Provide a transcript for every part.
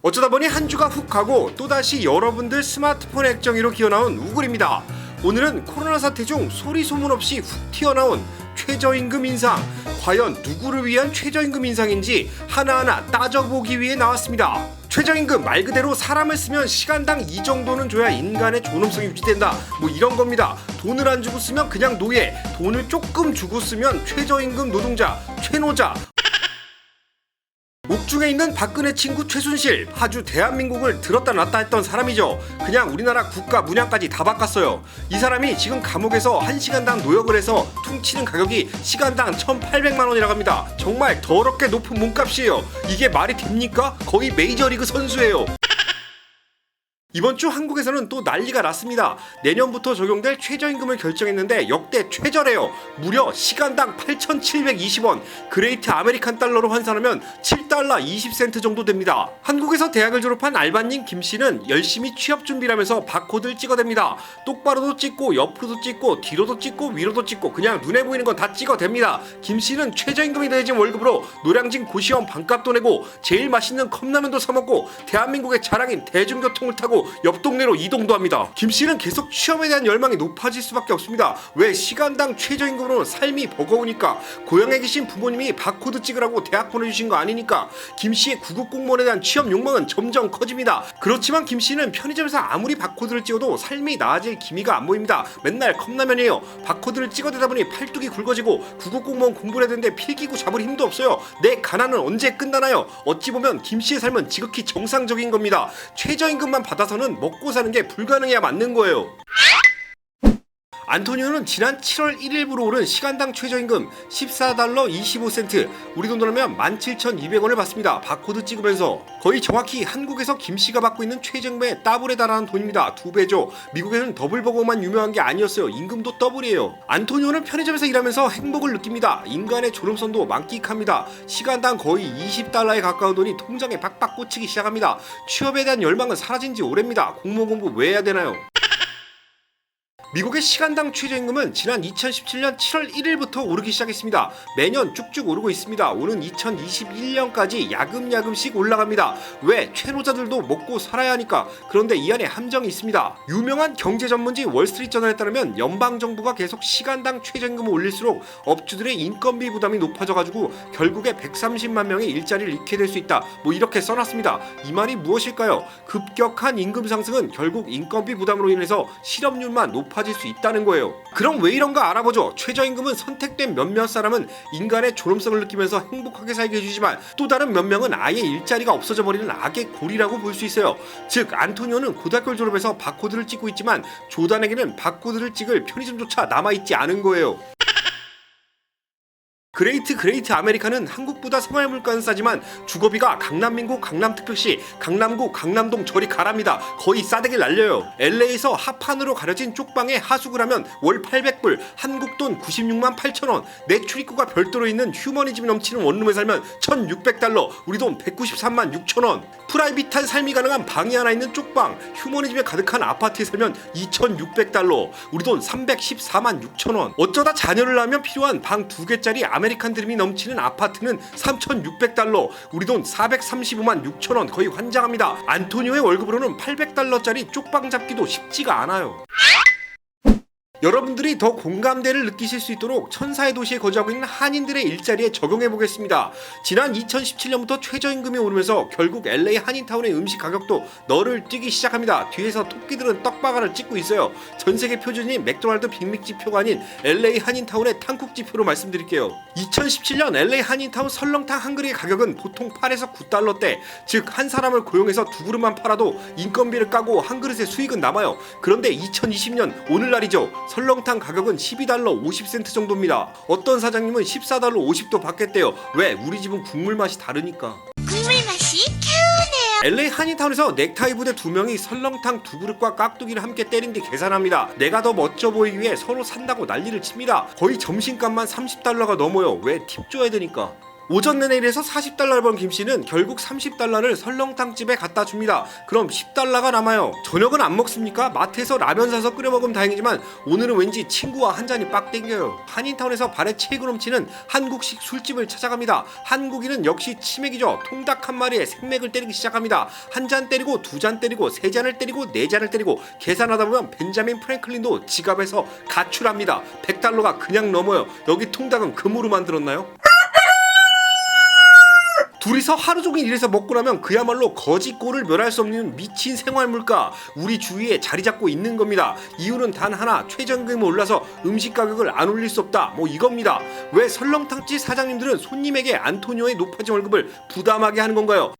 어쩌다 보니 한 주가 훅 가고 또다시 여러분들 스마트폰 액정위로 기어나온 우글입니다. 오늘은 코로나 사태 중 소리 소문 없이 훅 튀어나온 최저임금 인상, 과연 누구를 위한 최저임금 인상인지 하나하나 따져보기 위해 나왔습니다. 최저임금 말 그대로 사람을 쓰면 시간당 이 정도는 줘야 인간의 존엄성이 유지된다, 뭐 이런 겁니다. 돈을 안 주고 쓰면 그냥 노예, 돈을 조금 주고 쓰면 최저임금 노동자, 최노자. 옥중에 있는 박근혜 친구 최순실, 아주 대한민국을 들었다 놨다 했던 사람이죠. 그냥 우리나라 국가 문양까지 다 바꿨어요. 이 사람이 지금 감옥에서 1시간당 노역을 해서 퉁치는 가격이 시간당 1,800만 원이라고 합니다. 정말 더럽게 높은 몸값이에요. 이게 말이 됩니까? 거의 메이저리그 선수예요. 이번 주 한국에서는 또 난리가 났습니다. 내년부터 적용될 최저임금을 결정했는데 역대 최저래요. 무려 시간당 8,720원, 그레이트 아메리칸 달러로 환산하면 7달러 20센트 정도 됩니다. 한국에서 대학을 졸업한 알바님 김씨는 열심히 취업 준비를 하면서 바코드를 찍어댑니다. 똑바로도 찍고 옆으로도 찍고 뒤로도 찍고 위로도 찍고 그냥 눈에 보이는 건 다 찍어댑니다. 김씨는 최저임금이 더해진 월급으로 노량진 고시원 반값도 내고 제일 맛있는 컵라면도 사먹고 대한민국의 자랑인 대중교통을 타고 옆 동네로 이동도 합니다. 김씨는 계속 취업에 대한 열망이 높아질 수밖에 없습니다. 왜? 시간당 최저임금으로 삶이 버거우니까. 고향에 계신 부모님이 바코드 찍으라고 대학 보내주신 거 아니니까. 김씨의 구급 공무원에 대한 취업 욕망은 점점 커집니다. 그렇지만 김씨는 편의점에서 아무리 바코드를 찍어도 삶이 나아질 기미가 안 보입니다. 맨날 컵라면이에요. 바코드를 찍어대다 보니 팔뚝이 굵어지고 구급 공무원 공부를 해야 되는데 필기구 잡을 힘도 없어요. 내 가난은 언제 끝나나요? 어찌 보면 김씨의 삶은 지극히 정상적인 겁니다. 최저임금만 받아서는 먹고 사는 게 불가능해야 맞는 거예요. 안토니오는 지난 7월 1일부로 오른 시간당 최저임금 14달러 25센트, 우리 돈으로 하면 17,200원을 받습니다. 바코드 찍으면서. 거의 정확히 한국에서 김씨가 받고 있는 최저임금의 더블에 달하는 돈입니다. 2배죠. 미국에는 더블버거만 유명한 게 아니었어요. 임금도 더블이에요. 안토니오는 편의점에서 일하면서 행복을 느낍니다. 인간의 존엄성도 만끽합니다. 시간당 거의 20달러에 가까운 돈이 통장에 박박 꽂히기 시작합니다. 취업에 대한 열망은 사라진 지 오래입니다. 공무원 공부 왜 해야 되나요? 미국의 시간당 최저임금은 지난 2017년 7월 1일부터 오르기 시작했습니다. 매년 쭉쭉 오르고 있습니다. 오는 2021년까지 야금야금씩 올라갑니다. 왜? 최노자들도 먹고 살아야 하니까. 그런데 이 안에 함정이 있습니다. 유명한 경제 전문지 월스트리트저널에 따르면 연방정부가 계속 시간당 최저임금을 올릴수록 업주들의 인건비 부담이 높아져가지고 결국에 130만 명의 일자리를 잃게 될 수 있다, 뭐 이렇게 써놨습니다. 이 말이 무엇일까요? 급격한 임금 상승은 결국 인건비 부담으로 인해서 실업률만 높아질 수 있다는 거예요. 그럼 왜 이런가 알아보죠. 최저임금은 선택된 몇몇 사람은 인간의 존엄성을 느끼면서 행복하게 살게 해주지만 또 다른 몇 명은 아예 일자리가 없어져 버리는 악의 고리라고 볼 수 있어요. 즉 안토니오는 고등학교를 졸업해서 바코드를 찍고 있지만 조단에게는 바코드를 찍을 편의점조차 남아있지 않은 거예요. 그레이트 아메리칸은 한국보다 생활물가는 싸지만 주거비가 강남민국 강남특별시 강남구 강남동 저리 가랍니다. 거의 싸대기를 날려요. LA에서 하판으로 가려진 쪽방에 하숙을 하면 월 800불, 한국돈 96만 8천원, 내 출입구가 별도로 있는 휴머니즘이 넘치는 원룸에 살면 1600달러, 우리돈 193만 6천원. 프라이빗한 삶이 가능한 방이 하나 있는 쪽방, 휴머니즘에 가득한 아파트에 살면 2600달러, 우리돈 314만 6천원. 어쩌다 자녀를 낳으면 필요한 방 2개짜리 아메리칸 드림이 넘치는 아파트는 3,600달러, 우리 돈 435만 6천원, 거의 환장합니다. 안토니오의 월급으로는 800달러짜리 쪽방 잡기도 쉽지가 않아요. 여러분들이 더 공감대를 느끼실 수 있도록 천사의 도시에 거주하고 있는 한인들의 일자리에 적용해보겠습니다. 지난 2017년부터 최저임금이 오르면서 결국 LA 한인타운의 음식 가격도 너를 뛰기 시작합니다. 뒤에서 토끼들은 떡바가를 찍고 있어요. 전세계 표준인 맥도날드 빅맥지표가 아닌 LA 한인타운의 탕국지표로 말씀드릴게요. 2017년 LA 한인타운 설렁탕 한 그릇의 가격은 보통 8에서 9달러대, 즉 한 사람을 고용해서 두 그릇만 팔아도 인건비를 까고 한 그릇의 수익은 남아요. 그런데 2020년 오늘날이죠. 설렁탕 가격은 12달러 50센트 정도입니다. 어떤 사장님은 14달러 50도 받겠대요. 왜? 우리 집은 국물 맛이 다르니까. 국물 맛이 개운해요. LA 한인타운에서 넥타이 부대 2명이 설렁탕 2그릇과 깍두기를 함께 때린 뒤 계산합니다. 내가 더 멋져 보이기 위해 서로 산다고 난리를 칩니다. 거의 점심값만 30달러가 넘어요. 왜? 팁 줘야 되니까. 오전 내내 일해서 40달러를 번 김씨는 결국 30달러를 설렁탕집에 갖다 줍니다. 그럼 10달러가 남아요. 저녁은 안 먹습니까? 마트에서 라면 사서 끓여 먹으면 다행이지만 오늘은 왠지 친구와 한 잔이 빡 땡겨요. 한인타운에서 발에 체고 넘치는 한국식 술집을 찾아갑니다. 한국인은 역시 치맥이죠. 통닭 한 마리에 생맥을 때리기 시작합니다. 한 잔 때리고 두 잔 때리고 세 잔을 때리고 네 잔을 때리고 계산하다 보면 벤자민 프랭클린도 지갑에서 가출합니다. 100달러가 그냥 넘어요. 여기 통닭은 금으로 만들었나요? 둘이서 하루 종일 일해서 먹고 나면 그야말로 거지꼴을 멸할 수 없는 미친 생활물가 우리 주위에 자리 잡고 있는 겁니다. 이유는 단 하나, 최저임금이 올라서 음식 가격을 안 올릴 수 없다, 뭐 이겁니다. 왜 설렁탕집 사장님들은 손님에게 안토니오의 높아진 월급을 부담하게 하는 건가요?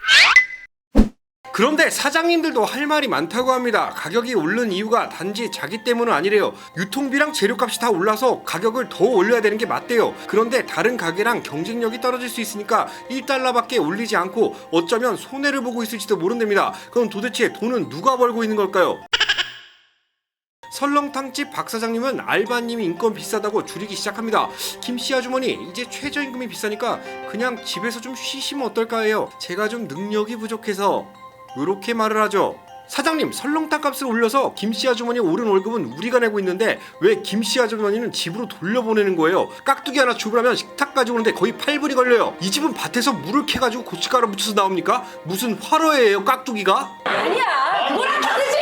그런데 사장님들도 할 말이 많다고 합니다. 가격이 오른 이유가 단지 자기 때문은 아니래요. 유통비랑 재료값이 다 올라서 가격을 더 올려야 되는 게 맞대요. 그런데 다른 가게랑 경쟁력이 떨어질 수 있으니까 1달러밖에 올리지 않고 어쩌면 손해를 보고 있을지도 모른답니다. 그럼 도대체 돈은 누가 벌고 있는 걸까요? 설렁탕집 박 사장님은 알바님이 인건 비싸다고 줄이기 시작합니다. 김씨 아주머니, 이제 최저임금이 비싸니까 그냥 집에서 좀 쉬시면 어떨까 해요. 제가 좀 능력이 부족해서 이렇게 말을 하죠. 사장님, 설렁탕 값을 올려서 김씨 아주머니 오른 월급은 우리가 내고 있는데 왜 김씨 아주머니는 집으로 돌려보내는 거예요? 깍두기 하나 주문하면 식탁까지 오는데 거의 8분이 걸려요. 이 집은 밭에서 물을 캐가지고 고춧가루 묻혀서 나옵니까? 무슨 화로예요, 깍두기가? 아니야, 그거랑 다르지.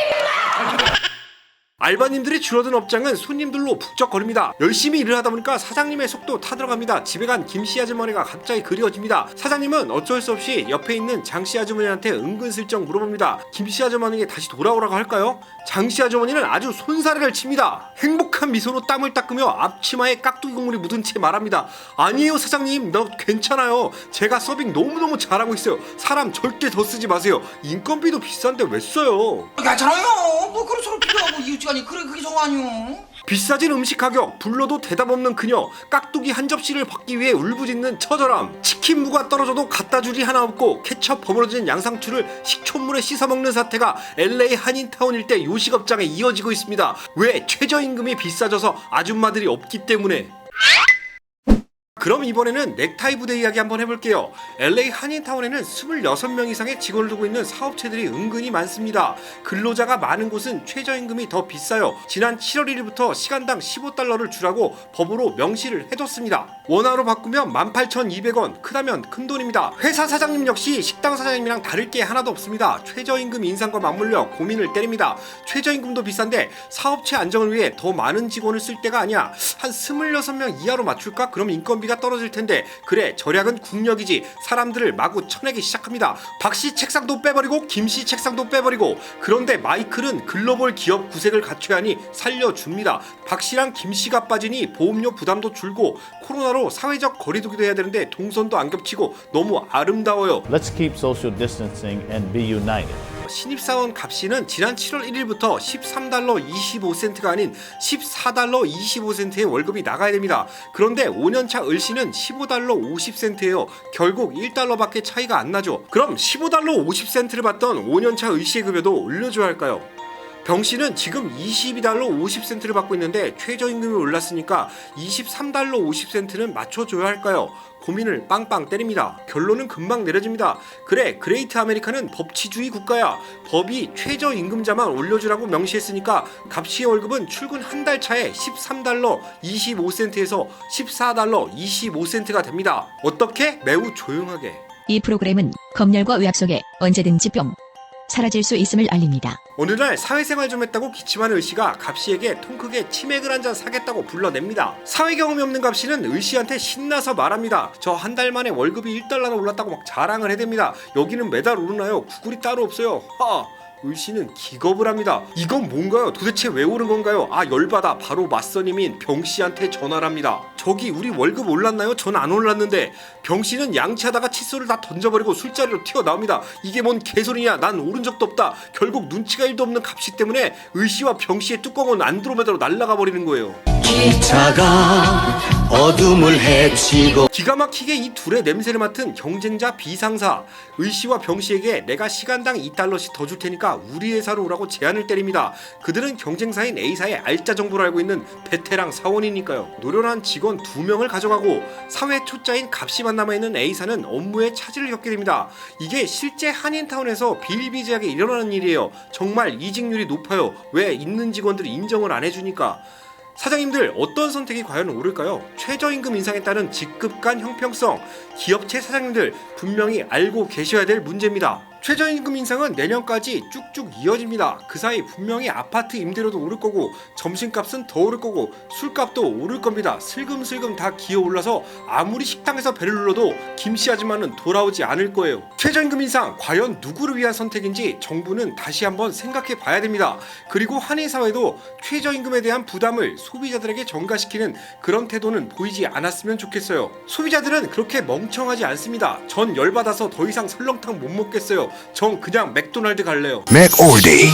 알바님들이 줄어든 업장은 손님들로 북적거립니다. 열심히 일을 하다 보니까 사장님의 속도 타들어갑니다. 집에 간 김씨 아주머니가 갑자기 그리워집니다. 사장님은 어쩔 수 없이 옆에 있는 장씨 아주머니한테 은근슬쩍 물어봅니다. 김씨 아주머니에게 다시 돌아오라고 할까요? 장씨 아주머니는 아주 손사래를 칩니다. 행복한 미소로 땀을 닦으며 앞치마에 깍두기 국물이 묻은 채 말합니다. 아니에요 사장님, 너 괜찮아요. 제가 서빙 너무너무 잘하고 있어요. 사람 절대 더 쓰지 마세요. 인건비도 비싼데 왜 써요? 괜찮아요. 뭐 그런 소리 필요하고 이웃지간이 그래 그게 정 아니요. 비싸진 음식 가격, 불러도 대답 없는 그녀, 깍두기 한 접시를 받기 위해 울부짖는 처절함, 치킨 무가 떨어져도 갖다 줄이 하나 없고 케첩 버무러진 양상추를 식초물에 씻어 먹는 사태가 LA 한인타운 일대 요식업장에 이어지고 있습니다. 왜? 최저임금이 비싸져서 아줌마들이 없기 때문에. 그럼 이번에는 넥타이 부대 이야기 한번 해볼게요. LA 한인타운에는 26명 이상의 직원을 두고 있는 사업체들이 은근히 많습니다. 근로자가 많은 곳은 최저임금이 더 비싸요. 지난 7월 1일부터 시간당 15달러를 주라고 법으로 명시를 해뒀습니다. 원화로 바꾸면 18,200원, 크다면 큰돈입니다. 회사 사장님 역시 식당 사장님이랑 다를 게 하나도 없습니다. 최저임금 인상과 맞물려 고민을 때립니다. 최저임금도 비싼데 사업체 안정을 위해 더 많은 직원을 쓸 때가 아니야. 한 26명 이하로 맞출까? 그럼 인건비가 떨어질 텐데. 그래, 절약은 국력이지. 사람들을 마구 쳐내기 시작합니다. 박씨 책상도 빼버리고 김씨 책상도 빼버리고. 그런데 마이클은 글로벌 기업 구색을 갖춰야 하니 살려줍니다. 박씨랑 김씨가 빠지니 보험료 부담도 줄고 코로나로 사회적 거리두기도 해야 되는데 동선도 안 겹치고 너무 아름다워요. Let's keep social distancing and be united. 신입사원 갑씨는 지난 7월 1일부터 13달러 25센트가 아닌 14달러 25센트의 월급이 나가야 됩니다. 그런데 5년차 을씨는 15달러 50센트예요. 결국 1달러밖에 차이가 안 나죠. 그럼 15달러 50센트를 받던 5년차 을씨의 급여도 올려줘야 할까요? 병씨는 지금 22달러 50센트를 받고 있는데 최저임금이 올랐으니까 23달러 50센트는 맞춰줘야 할까요? 고민을 빵빵 때립니다. 결론은 금방 내려집니다. 그래, 그레이트 아메리카는 법치주의 국가야. 법이 최저임금자만 올려주라고 명시했으니까 갑씨의 월급은 출근 한 달 차에 13달러 25센트에서 14달러 25센트가 됩니다. 어떻게? 매우 조용하게. 이 프로그램은 검열과 의학 속에 언제든지 사라질 수 있음을 알립니다. 어느 날 사회생활 좀 했다고 기침하는 을씨가 갑씨에게 통 크게 치맥을 한 잔 사겠다고 불러냅니다. 사회 경험이 없는 갑씨는 을씨한테 신나서 말합니다. 저 한 달 만에 월급이 1달러나 올랐다고 막 자랑을 해댑니다. 여기는 매달 오르나요? 구글이 따로 없어요. 을씨는 기겁을 합니다. 이건 뭔가요? 도대체 왜 오른 건가요? 아, 열받아. 바로 맞선임인 병씨한테 전화를 합니다. 저기 우리 월급 올랐나요? 전 안 올랐는데. 병씨는 양치하다가 칫솔을 다 던져버리고 술자리로 튀어나옵니다. 이게 뭔 개소리냐? 난 오른 적도 없다. 결국 눈치가 1도 없는 갑씨 때문에 을씨와 병씨의 뚜껑은 안드로메다로 날아가 버리는 거예요. 기차가 어둠을 헤치고 기가 막히게 이 둘의 냄새를 맡은 경쟁자 B상사. 의씨와 병씨에게 내가 시간당 2달러씩 더 줄 테니까 우리 회사로 오라고 제안을 때립니다. 그들은 경쟁사인 A사의 알짜 정보를 알고 있는 베테랑 사원이니까요. 노련한 직원 2명을 가져가고 사회 초짜인 값이만 남아있는 A사는 업무에 차질을 겪게 됩니다. 이게 실제 한인타운에서 비일비재하게 일어나는 일이에요. 정말 이직률이 높아요. 왜 있는 직원들이 인정을 안 해주니까. 사장님들 어떤 선택이 과연 옳을까요? 최저임금 인상에 따른 직급 간 형평성, 기업체 사장님들 분명히 알고 계셔야 될 문제입니다. 최저임금 인상은 내년까지 쭉쭉 이어집니다. 그 사이 분명히 아파트 임대료도 오를 거고 점심값은 더 오를 거고 술값도 오를 겁니다. 슬금슬금 다 기어올라서 아무리 식당에서 배를 눌러도 김씨 아줌마는 돌아오지 않을 거예요. 최저임금 인상 과연 누구를 위한 선택인지 정부는 다시 한번 생각해 봐야 됩니다. 그리고 한인사회도 최저임금에 대한 부담을 소비자들에게 전가시키는 그런 태도는 보이지 않았으면 좋겠어요. 소비자들은 그렇게 멍청하지 않습니다. 전 열받아서 더 이상 설렁탕 못 먹겠어요. 전 그냥 맥도날드 갈래요. 맥올디.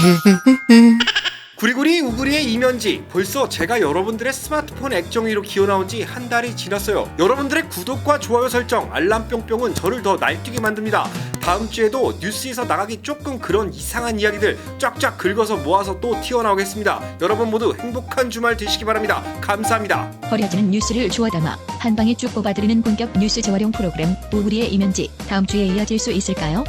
구리구리 우구리의 이면지. 벌써 제가 여러분들의 스마트폰 액정위로 기어나온 지 한 달이 지났어요. 여러분들의 구독과 좋아요 설정, 알람 뿅뿅은 저를 더 날뛰게 만듭니다. 다음 주에도 뉴스에서 나가기 조금 그런 이상한 이야기들 쫙쫙 긁어서 모아서 또 튀어나오겠습니다. 여러분 모두 행복한 주말 되시기 바랍니다. 감사합니다. 버려지는 뉴스를 주워 담아 한 방에 쭉 뽑아드리는 본격 뉴스 재활용 프로그램 우구리의 이면지. 다음 주에 이어질 수 있을까요?